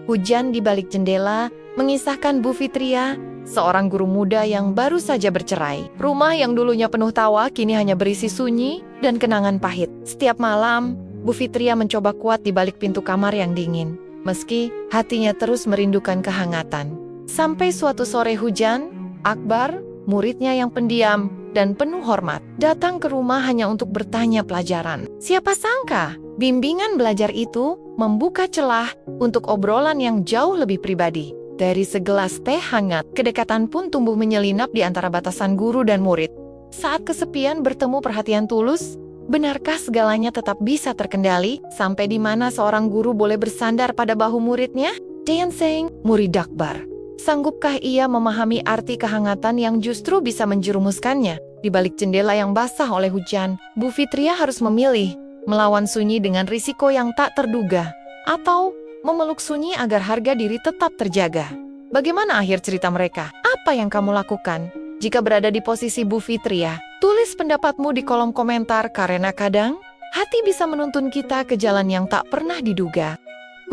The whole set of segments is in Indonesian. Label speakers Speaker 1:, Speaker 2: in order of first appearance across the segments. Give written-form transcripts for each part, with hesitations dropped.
Speaker 1: Hujan di balik jendela mengisahkan Bu Fitria, seorang guru muda yang baru saja bercerai. Rumah yang dulunya penuh tawa kini hanya berisi sunyi dan kenangan pahit. Setiap malam, Bu Fitria mencoba kuat di balik pintu kamar yang dingin, meski hatinya terus merindukan kehangatan. Sampai suatu sore hujan, Akbar, muridnya yang pendiam dan penuh hormat, datang ke rumah hanya untuk bertanya pelajaran. Siapa sangka, bimbingan belajar itu membuka celah untuk obrolan yang jauh lebih pribadi. Dari segelas teh hangat, kedekatan pun tumbuh menyelinap di antara batasan guru dan murid. Saat kesepian bertemu perhatian tulus, benarkah segalanya tetap bisa terkendali sampai di mana seorang guru boleh bersandar pada bahu muridnya? Dancing, murid Akbar. Sanggupkah ia memahami arti kehangatan yang justru bisa menjerumuskannya? Di balik jendela yang basah oleh hujan, Bu Fitria harus memilih melawan sunyi dengan risiko yang tak terduga, atau memeluk sunyi agar harga diri tetap terjaga. Bagaimana akhir cerita mereka? Apa yang kamu lakukan jika berada di posisi Bu Fitria? Tulis pendapatmu di kolom komentar, karena kadang hati bisa menuntun kita ke jalan yang tak pernah diduga.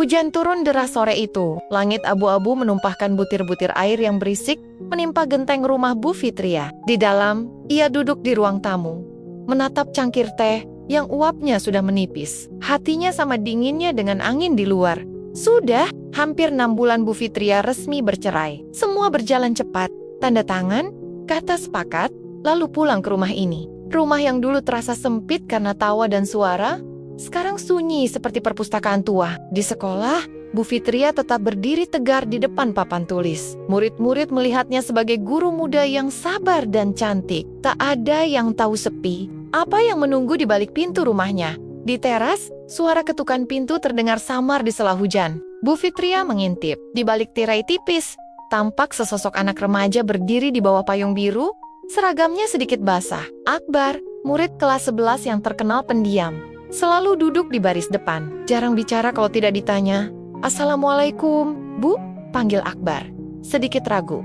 Speaker 1: Hujan turun deras sore itu. Langit abu-abu menumpahkan butir-butir air yang berisik menimpa genteng rumah Bu Fitria. Di dalam, ia duduk di ruang tamu, menatap cangkir teh yang uapnya sudah menipis. Hatinya sama dinginnya dengan angin di luar. Sudah hampir 6 bulan Bu Fitria resmi bercerai. Semua berjalan cepat. Tanda tangan, kata sepakat, lalu pulang ke rumah ini. Rumah yang dulu terasa sempit karena tawa dan suara, sekarang sunyi seperti perpustakaan tua. Di sekolah, Bu Fitria tetap berdiri tegar di depan papan tulis. Murid-murid melihatnya sebagai guru muda yang sabar dan cantik. Tak ada yang tahu sepi apa yang menunggu di balik pintu rumahnya. Di teras, suara ketukan pintu terdengar samar di sela hujan. Bu Fitria mengintip. Di balik tirai tipis, tampak sesosok anak remaja berdiri di bawah payung biru. Seragamnya sedikit basah. Akbar, murid kelas 11 yang terkenal pendiam, selalu duduk di baris depan. Jarang bicara kalau tidak ditanya. "Assalamualaikum, Bu," panggil Akbar, sedikit ragu.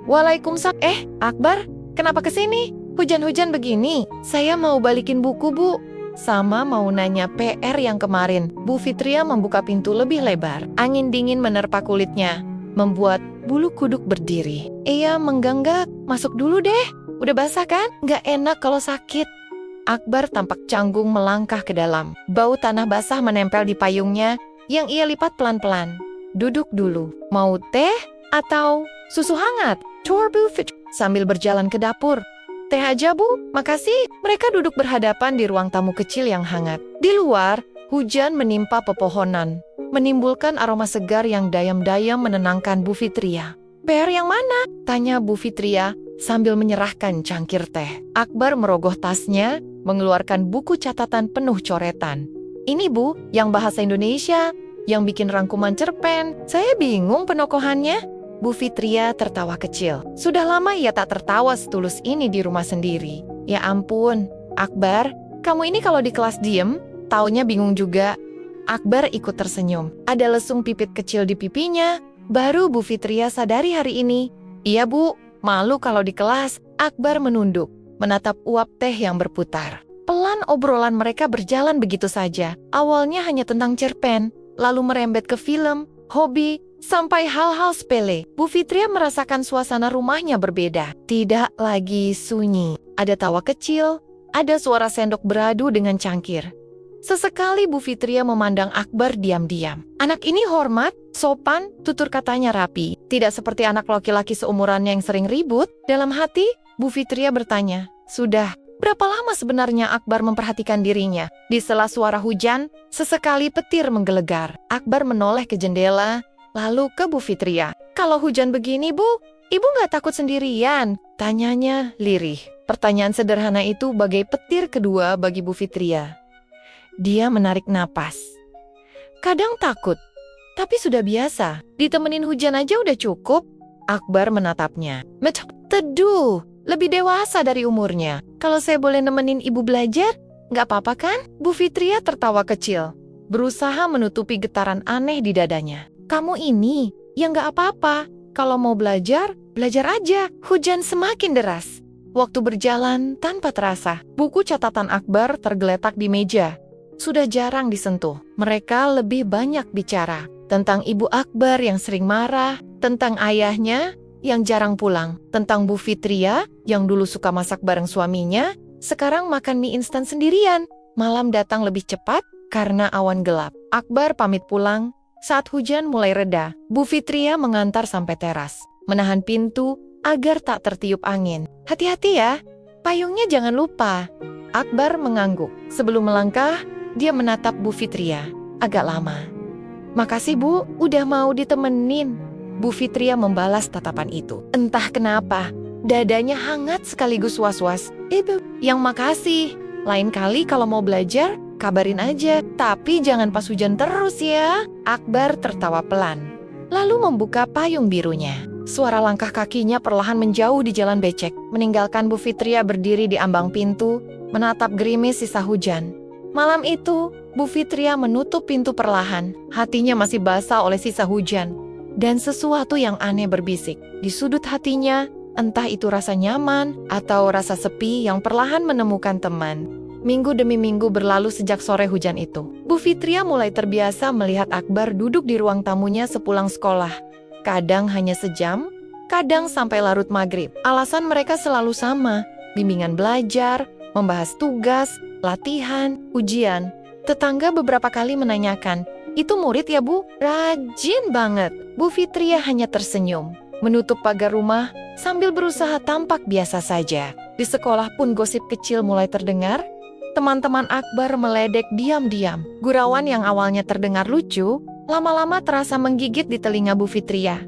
Speaker 1: "Waalaikumsalam." Akbar, kenapa kesini? Hujan-hujan begini. "Saya mau balikin buku, Bu." "Sama mau nanya PR yang kemarin." Bu Fitria membuka pintu lebih lebar. Angin dingin menerpa kulitnya, membuat bulu kuduk berdiri. Ia mengganggak. "Masuk dulu deh. Udah basah kan? Nggak enak kalau sakit." Akbar tampak canggung melangkah ke dalam. Bau tanah basah menempel di payungnya yang ia lipat pelan-pelan. "Duduk dulu. Mau teh atau susu hangat?" "Tur, Bu Fitria," sambil berjalan ke dapur. "Teh aja, Bu." "Makasih." Mereka duduk berhadapan di ruang tamu kecil yang hangat. Di luar, hujan menimpa pepohonan, menimbulkan aroma segar yang dayam-dayam menenangkan Bu Fitria. "PR yang mana?" tanya Bu Fitria sambil menyerahkan cangkir teh. Akbar merogoh tasnya, mengeluarkan buku catatan penuh coretan. "Ini, Bu, yang bahasa Indonesia, yang bikin rangkuman cerpen. Saya bingung penokohannya." Bu Fitria tertawa kecil. Sudah lama ia tak tertawa setulus ini di rumah sendiri. "Ya ampun, Akbar, kamu ini kalau di kelas diem, taunya bingung juga." Akbar ikut tersenyum. Ada lesung pipit kecil di pipinya. Baru Bu Fitria sadari hari ini. "Iya, Bu, malu kalau di kelas." Akbar menunduk, menatap uap teh yang berputar. Pelan obrolan mereka berjalan begitu saja. Awalnya hanya tentang cerpen, lalu merembet ke film, hobi, sampai hal-hal sepele. Bu Fitria merasakan suasana rumahnya berbeda. Tidak lagi sunyi. Ada tawa kecil, ada suara sendok beradu dengan cangkir. Sesekali Bu Fitria memandang Akbar diam-diam. Anak ini hormat, sopan, tutur katanya rapi. Tidak seperti anak laki-laki seumurannya yang sering ribut. Dalam hati, Bu Fitria bertanya, sudah berapa lama sebenarnya Akbar memperhatikan dirinya? Di sela suara hujan, sesekali petir menggelegar. Akbar menoleh ke jendela, lalu ke Bu Fitria. "Kalau hujan begini, Bu, Ibu nggak takut sendirian?" tanyanya lirih. Pertanyaan sederhana itu bagai petir kedua bagi Bu Fitria. Dia menarik napas. "Kadang takut, tapi sudah biasa. Ditemenin hujan aja udah cukup." Akbar menatapnya. "Teduh, lebih dewasa dari umurnya. Kalau saya boleh nemenin Ibu belajar, nggak apa-apa kan?" Bu Fitria tertawa kecil, berusaha menutupi getaran aneh di dadanya. "Kamu ini, ya nggak apa-apa. Kalau mau belajar, belajar aja." Hujan semakin deras. Waktu berjalan tanpa terasa. Buku catatan Akbar tergeletak di meja. Sudah jarang disentuh. Mereka lebih banyak bicara. Tentang Ibu Akbar yang sering marah, tentang ayahnya yang jarang pulang, tentang Bu Fitria yang dulu suka masak bareng suaminya, sekarang makan mie instan sendirian. Malam datang lebih cepat karena awan gelap. Akbar pamit pulang saat hujan mulai reda. Bu Fitria mengantar sampai teras, menahan pintu agar tak tertiup angin. Hati-hati ya, payungnya jangan lupa. Akbar mengangguk. Sebelum melangkah, dia menatap Bu Fitria agak lama. Makasih Bu, udah mau ditemenin. Bu Fitria membalas tatapan itu. Entah kenapa, dadanya hangat sekaligus was-was. Ibu, yang makasih. Lain kali kalau mau belajar, kabarin aja. Tapi jangan pas hujan terus ya. Akbar tertawa pelan, lalu membuka payung birunya. Suara langkah kakinya perlahan menjauh di jalan becek, meninggalkan Bu Fitria berdiri di ambang pintu, menatap gerimis sisa hujan. Malam itu, Bu Fitria menutup pintu perlahan. Hatinya masih basah oleh sisa hujan. Dan sesuatu yang aneh berbisik di sudut hatinya, entah itu rasa nyaman atau rasa sepi yang perlahan menemukan teman. Minggu demi minggu berlalu sejak sore hujan itu. Bu Fitria mulai terbiasa melihat Akbar duduk di ruang tamunya sepulang sekolah. Kadang hanya sejam, kadang sampai larut maghrib. Alasan mereka selalu sama, bimbingan belajar, membahas tugas, latihan, ujian. Tetangga beberapa kali menanyakan, "Itu murid ya Bu? Rajin banget." Bu Fitria hanya tersenyum, menutup pagar rumah sambil berusaha tampak biasa saja. Di sekolah pun gosip kecil mulai terdengar. Teman-teman Akbar meledek diam-diam. Gurauan yang awalnya terdengar lucu, lama-lama terasa menggigit di telinga Bu Fitria.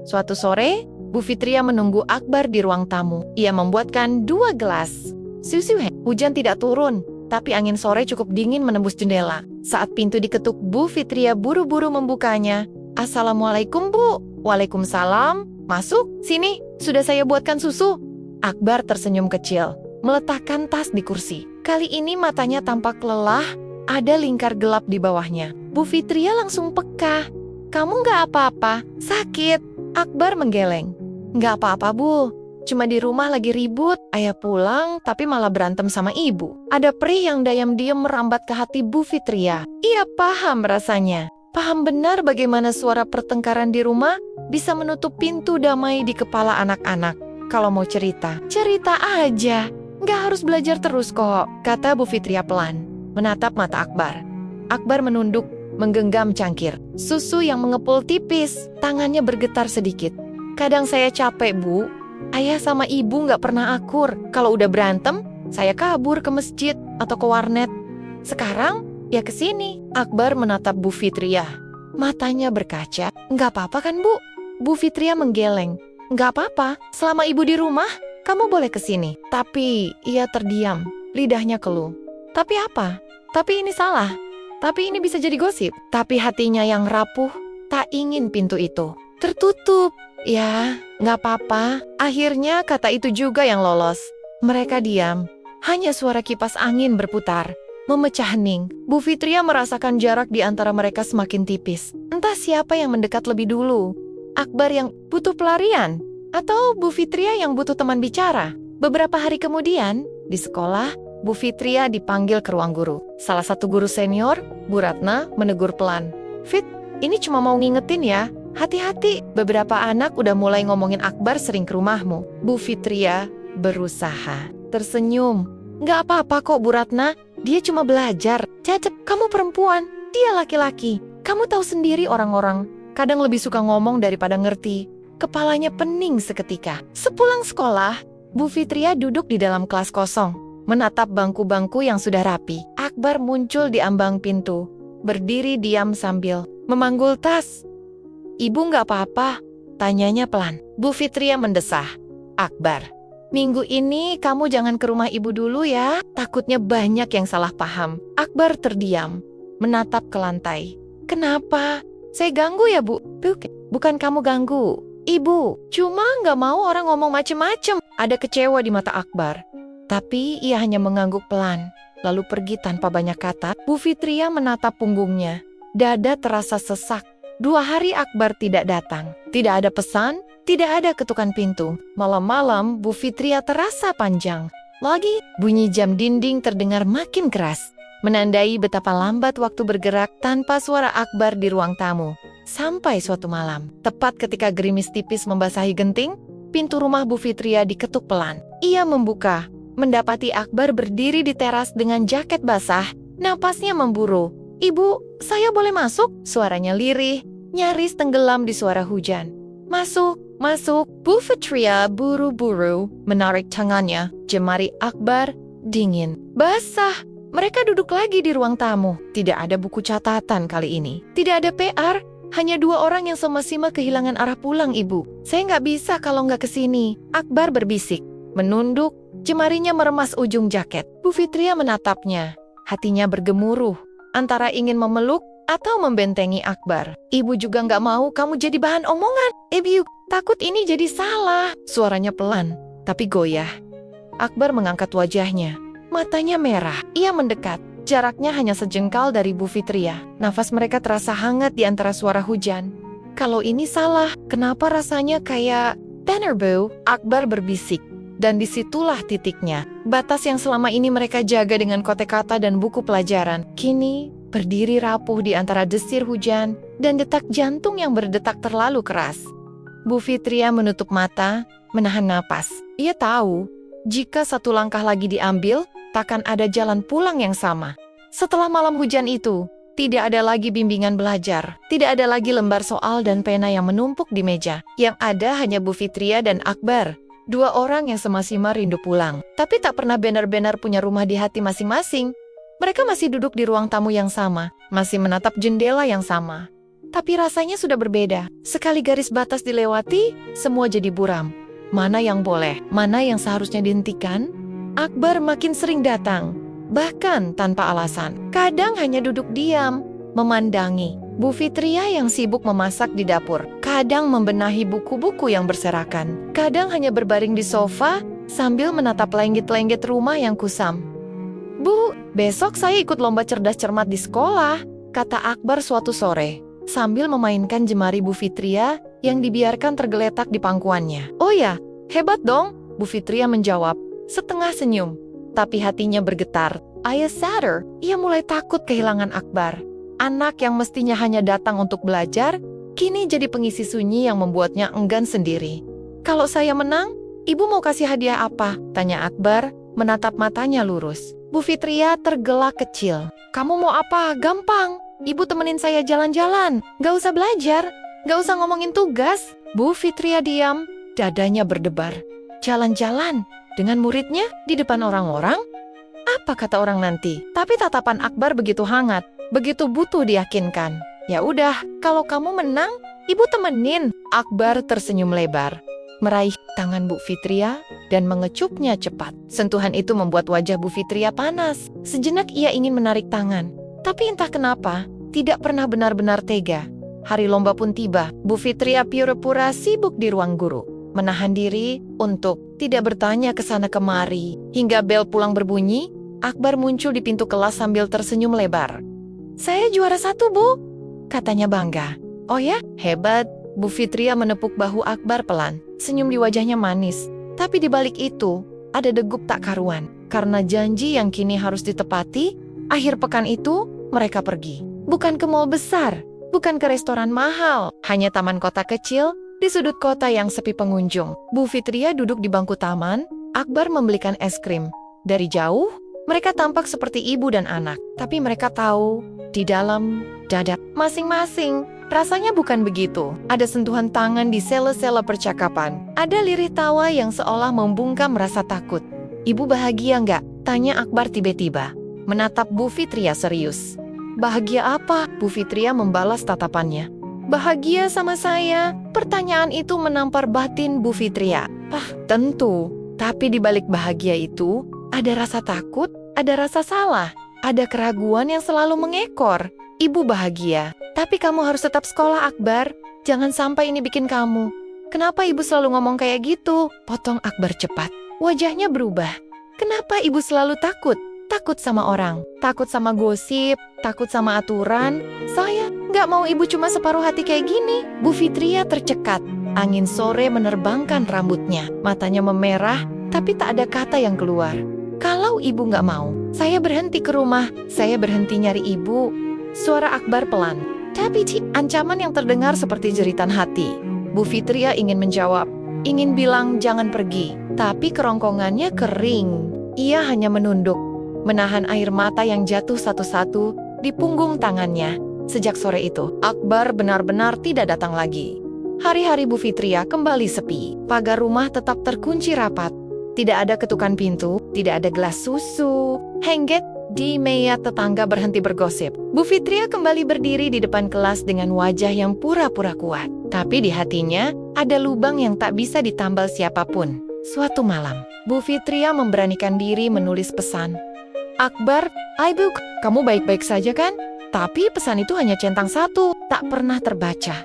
Speaker 1: Suatu sore, Bu Fitria menunggu Akbar di ruang tamu. Ia membuatkan 2 gelas susu. Hujan tidak turun, tapi angin sore cukup dingin menembus jendela. Saat pintu diketuk, Bu Fitria buru-buru membukanya. "Assalamualaikum Bu." "Waalaikumsalam. Masuk, sini, sudah saya buatkan susu." Akbar tersenyum kecil, meletakkan tas di kursi. Kali ini matanya tampak lelah, ada lingkar gelap di bawahnya. Bu Fitria langsung peka. "Kamu nggak apa-apa? Sakit?" Akbar menggeleng. "Nggak apa-apa Bu, cuma di rumah lagi ribut. Ayah pulang tapi malah berantem sama ibu." Ada perih yang diam-diam merambat ke hati Bu Fitria. Ia paham rasanya. Paham benar bagaimana suara pertengkaran di rumah bisa menutup pintu damai di kepala anak-anak. Kalau mau cerita, cerita aja. Nggak harus belajar terus kok, kata Bu Fitria pelan, menatap mata Akbar. Akbar menunduk, menggenggam cangkir. Susu yang mengepul tipis, tangannya bergetar sedikit. "Kadang saya capek Bu. Ayah sama ibu nggak pernah akur. Kalau udah berantem, saya kabur ke masjid atau ke warnet. Sekarang, ya ke sini." Akbar menatap Bu Fitria. Matanya berkaca. "Nggak apa-apa kan Bu?" Bu Fitria menggeleng. "Nggak apa-apa, selama ibu di rumah, kamu boleh ke sini." Tapi ia terdiam, lidahnya keluh. Tapi apa? Tapi ini salah. Tapi ini bisa jadi gosip. Tapi hatinya yang rapuh, tak ingin pintu itu tertutup. "Ya, nggak apa-apa." Akhirnya kata itu juga yang lolos. Mereka diam. Hanya suara kipas angin berputar, memecah hening. Bu Fitria merasakan jarak di antara mereka semakin tipis. Entah siapa yang mendekat lebih dulu. Akbar yang butuh pelarian, atau Bu Fitria yang butuh teman bicara. Beberapa hari kemudian, di sekolah, Bu Fitria dipanggil ke ruang guru. Salah satu guru senior, Bu Ratna, menegur pelan. "Fit, ini cuma mau ngingetin ya. Hati-hati, beberapa anak udah mulai ngomongin Akbar sering ke rumahmu." Bu Fitria berusaha tersenyum. "Nggak apa-apa kok Bu Ratna, dia cuma belajar." "Cacep, kamu perempuan, dia laki-laki. Kamu tahu sendiri orang-orang kadang lebih suka ngomong daripada ngerti." Kepalanya pening seketika. Sepulang sekolah, Bu Fitria duduk di dalam kelas kosong, menatap bangku-bangku yang sudah rapi. Akbar muncul di ambang pintu, berdiri diam sambil memanggul tas. "Ibu nggak apa-apa?" tanyanya pelan. Bu Fitria mendesah. "Akbar, minggu ini kamu jangan ke rumah ibu dulu ya, takutnya banyak yang salah paham." Akbar terdiam, menatap ke lantai. "Kenapa? Saya ganggu ya Bu?" "Bukan kamu ganggu, Ibu. Cuma nggak mau orang ngomong macem-macem." Ada kecewa di mata Akbar. Tapi ia hanya mengangguk pelan, lalu pergi tanpa banyak kata. Bu Fitria menatap punggungnya. Dada terasa sesak. 2 hari Akbar tidak datang. Tidak ada pesan, tidak ada ketukan pintu. Malam-malam Bu Fitria terasa panjang. Lagi, bunyi jam dinding terdengar makin keras, menandai betapa lambat waktu bergerak tanpa suara Akbar di ruang tamu. Sampai suatu malam, tepat ketika gerimis tipis membasahi genting, pintu rumah Bu Fitria diketuk pelan. Ia membuka, mendapati Akbar berdiri di teras dengan jaket basah, napasnya memburu. "Ibu, saya boleh masuk?" Suaranya lirih, nyaris tenggelam di suara hujan. "Masuk, masuk." Bu Fitria buru-buru menarik tangannya. Jemari Akbar dingin, basah. Mereka duduk lagi di ruang tamu. Tidak ada buku catatan kali ini. Tidak ada PR. Hanya dua orang yang sama-sama kehilangan arah pulang, Ibu. "Saya nggak bisa kalau nggak kesini," Akbar berbisik. Menunduk, jemarinya meremas ujung jaket. Bu Fitria menatapnya. Hatinya bergemuruh, antara ingin memeluk atau membentengi Akbar. "Ibu juga nggak mau kamu jadi bahan omongan. Ibu, takut ini jadi salah." Suaranya pelan, tapi goyah. Akbar mengangkat wajahnya. Matanya merah. Ia mendekat. Jaraknya hanya sejengkal dari Bu Fitria. Nafas mereka terasa hangat di antara suara hujan. "Kalau ini salah, kenapa rasanya kayak Tanner, Bu?" Akbar berbisik. Dan disitulah titiknya. Batas yang selama ini mereka jaga dengan kote-kata dan buku pelajaran, kini berdiri rapuh di antara desir hujan dan detak jantung yang berdetak terlalu keras. Bu Fitria menutup mata, menahan napas. Ia tahu, jika satu langkah lagi diambil, takkan ada jalan pulang yang sama. Setelah malam hujan itu, tidak ada lagi bimbingan belajar. Tidak ada lagi lembar soal dan pena yang menumpuk di meja. Yang ada hanya Bu Fitria dan Akbar. Dua orang yang sama-sama rindu pulang, tapi tak pernah benar-benar punya rumah di hati masing-masing. Mereka masih duduk di ruang tamu yang sama, masih menatap jendela yang sama. Tapi rasanya sudah berbeda. Sekali garis batas dilewati, semua jadi buram. Mana yang boleh, mana yang seharusnya dihentikan? Akbar makin sering datang, bahkan tanpa alasan. Kadang hanya duduk diam, memandangi Bu Fitria yang sibuk memasak di dapur. Kadang membenahi buku-buku yang berserakan. Kadang hanya berbaring di sofa sambil menatap lenggit-lenggit rumah yang kusam. "Bu, besok saya ikut lomba cerdas cermat di sekolah," kata Akbar suatu sore, sambil memainkan jemari Bu Fitria yang dibiarkan tergeletak di pangkuannya. "Oh ya, hebat dong," Bu Fitria menjawab, setengah senyum. Tapi hatinya bergetar. Ayah sadar, ia mulai takut kehilangan Akbar. Anak yang mestinya hanya datang untuk belajar, kini jadi pengisi sunyi yang membuatnya enggan sendiri. "Kalau saya menang, Ibu mau kasih hadiah apa?" tanya Akbar, menatap matanya lurus. Bu Fitria tergelak kecil. "Kamu mau apa? Gampang. Ibu temenin saya jalan-jalan. Gak usah belajar. Gak usah ngomongin tugas." Bu Fitria diam, dadanya berdebar. Jalan-jalan dengan muridnya di depan orang-orang? Apa kata orang nanti? Tapi tatapan Akbar begitu hangat, begitu butuh diyakinkan. "Ya udah, kalau kamu menang, Ibu temenin." Akbar tersenyum lebar, meraih tangan Bu Fitria dan mengecupnya cepat. Sentuhan itu membuat wajah Bu Fitria panas. Sejenak ia ingin menarik tangan, tapi entah kenapa, tidak pernah benar-benar tega. Hari lomba pun tiba. Bu Fitria pura-pura sibuk di ruang guru, menahan diri untuk tidak bertanya ke sana kemari. Hingga bel pulang berbunyi, Akbar muncul di pintu kelas sambil tersenyum lebar. "Saya juara 1, Bu," katanya bangga. "Oh ya, hebat." Bu Fitria menepuk bahu Akbar pelan. Senyum di wajahnya manis. Tapi di balik itu, ada degup tak karuan. Karena janji yang kini harus ditepati, akhir pekan itu, mereka pergi. Bukan ke mall besar, bukan ke restoran mahal, hanya taman kota kecil, di sudut kota yang sepi pengunjung. Bu Fitria duduk di bangku taman, Akbar membelikan es krim. Dari jauh, mereka tampak seperti ibu dan anak. Tapi mereka tahu, di dalam dada masing-masing, rasanya bukan begitu. Ada sentuhan tangan di sela-sela percakapan. Ada lirih tawa yang seolah membungkam rasa takut. "Ibu bahagia nggak?" tanya Akbar tiba-tiba, menatap Bu Fitria serius. "Bahagia apa?" Bu Fitria membalas tatapannya. "Bahagia sama saya?" Pertanyaan itu menampar batin Bu Fitria. Tentu. Tapi di balik bahagia itu, ada rasa takut, ada rasa salah, ada keraguan yang selalu mengekor. "Ibu bahagia, tapi kamu harus tetap sekolah, Akbar. Jangan sampai ini bikin kamu." "Kenapa ibu selalu ngomong kayak gitu?" potong Akbar cepat. Wajahnya berubah. "Kenapa ibu selalu takut? Takut sama orang, takut sama gosip, takut sama aturan. Saya nggak mau ibu cuma separuh hati kayak gini." Bu Fitria tercekat. Angin sore menerbangkan rambutnya. Matanya memerah, tapi tak ada kata yang keluar. "Kalau ibu nggak mau, saya berhenti ke rumah. Saya berhenti nyari ibu." Suara Akbar pelan. Tapi ancaman yang terdengar seperti jeritan hati. Bu Fitria ingin menjawab, ingin bilang jangan pergi, tapi kerongkongannya kering. Ia hanya menunduk, menahan air mata yang jatuh satu-satu di punggung tangannya. Sejak sore itu, Akbar benar-benar tidak datang lagi. Hari-hari Bu Fitria kembali sepi. Pagar rumah tetap terkunci rapat. Tidak ada ketukan pintu, tidak ada gelas susu. Hengget di meja tetangga berhenti bergosip. Bu Fitria kembali berdiri di depan kelas dengan wajah yang pura-pura kuat. Tapi di hatinya ada lubang yang tak bisa ditambal siapapun. Suatu malam, Bu Fitria memberanikan diri menulis pesan. Akbar, Ibu, kamu baik-baik saja kan? Tapi pesan itu hanya centang satu, tak pernah terbaca.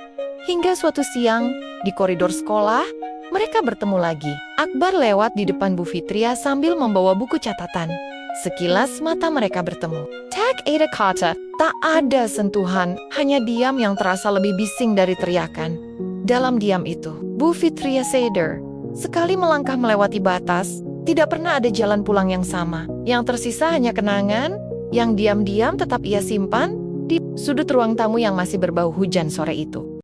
Speaker 1: Hingga suatu siang, di koridor sekolah, mereka bertemu lagi. Akbar lewat di depan Bu Fitria sambil membawa buku catatan. Sekilas mata mereka bertemu. Tak ada kata, tak ada sentuhan, hanya diam yang terasa lebih bising dari teriakan. Dalam diam itu, Bu Fitria sadar, sekali melangkah melewati batas, tidak pernah ada jalan pulang yang sama. Yang tersisa hanya kenangan, yang diam-diam tetap ia simpan di sudut ruang tamu yang masih berbau hujan sore itu.